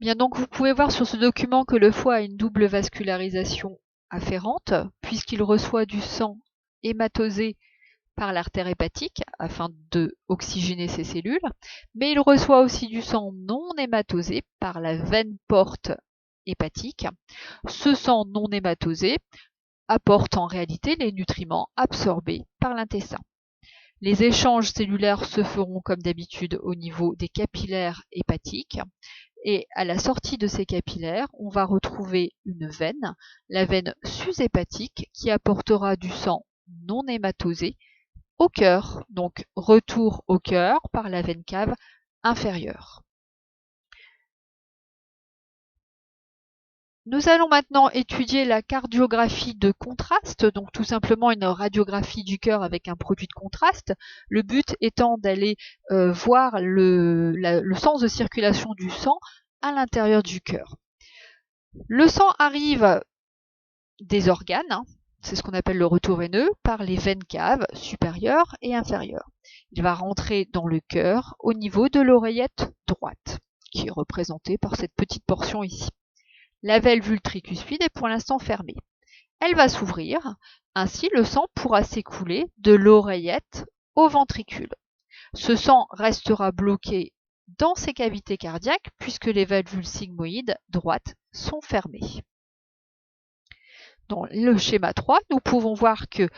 Bien donc vous pouvez voir sur ce document que le foie a une double vascularisation afférente, puisqu'il reçoit du sang hématosé par l'artère hépatique afin de oxygéner ses cellules, mais il reçoit aussi du sang non hématosé par la veine porte hépatique. Ce sang non hématosé apporte en réalité les nutriments absorbés par l'intestin. Les échanges cellulaires se feront comme d'habitude au niveau des capillaires hépatiques. Et à la sortie de ces capillaires, on va retrouver une veine, la veine sus-hépatique, qui apportera du sang non hématosé au cœur. Donc retour au cœur par la veine cave inférieure. Nous allons maintenant étudier la cardiographie de contraste, donc tout simplement une radiographie du cœur avec un produit de contraste. Le but étant d'aller voir le sens de circulation du sang à l'intérieur du cœur. Le sang arrive des organes, c'est ce qu'on appelle le retour veineux, par les veines caves supérieures et inférieures. Il va rentrer dans le cœur au niveau de l'oreillette droite, qui est représentée par cette petite portion ici. La valvule tricuspide est pour l'instant fermée. Elle va s'ouvrir, ainsi le sang pourra s'écouler de l'oreillette au ventricule. Ce sang restera bloqué dans ces cavités cardiaques puisque les valvules sigmoïdes droites sont fermées. Dans le schéma 3, nous pouvons voir que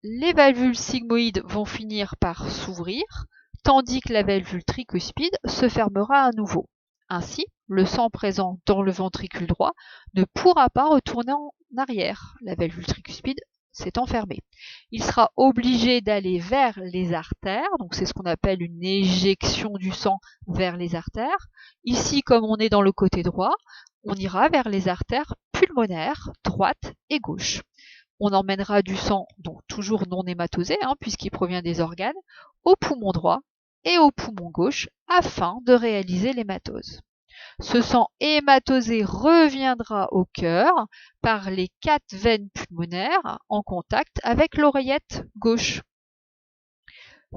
les valvules sigmoïdes vont finir par s'ouvrir, tandis que la valvule tricuspide se fermera à nouveau. Ainsi, le sang présent dans le ventricule droit ne pourra pas retourner en arrière, la valvule tricuspide s'étant fermée. Il sera obligé d'aller vers les artères, donc c'est ce qu'on appelle une éjection du sang vers les artères. Ici, comme on est dans le côté droit, on ira vers les artères pulmonaires, droite et gauche. On emmènera du sang, donc toujours non hématosé, puisqu'il provient des organes, au poumon droit et au poumon gauche afin de réaliser l'hématose. Ce sang hématosé reviendra au cœur par les 4 veines pulmonaires en contact avec l'oreillette gauche.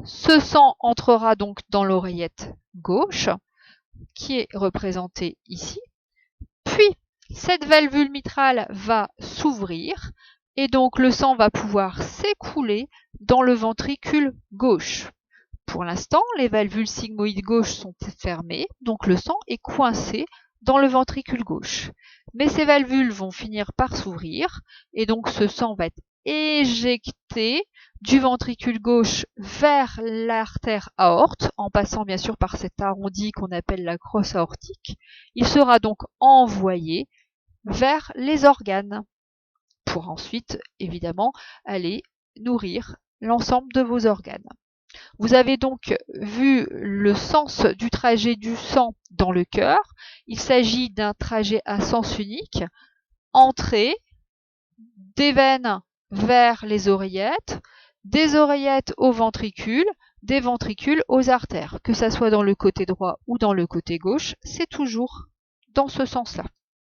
Ce sang entrera donc dans l'oreillette gauche, qui est représentée ici, puis cette valvule mitrale va s'ouvrir et donc le sang va pouvoir s'écouler dans le ventricule gauche. Pour l'instant, les valvules sigmoïdes gauches sont fermées, donc le sang est coincé dans le ventricule gauche. Mais ces valvules vont finir par s'ouvrir et donc ce sang va être éjecté du ventricule gauche vers l'artère aorte, en passant bien sûr par cet arrondi qu'on appelle la crosse aortique. Il sera donc envoyé vers les organes pour ensuite, évidemment, aller nourrir l'ensemble de vos organes. Vous avez donc vu le sens du trajet du sang dans le cœur. Il s'agit d'un trajet à sens unique, entrée des veines vers les oreillettes, des oreillettes aux ventricules, des ventricules aux artères. Que ça soit dans le côté droit ou dans le côté gauche, c'est toujours dans ce sens-là.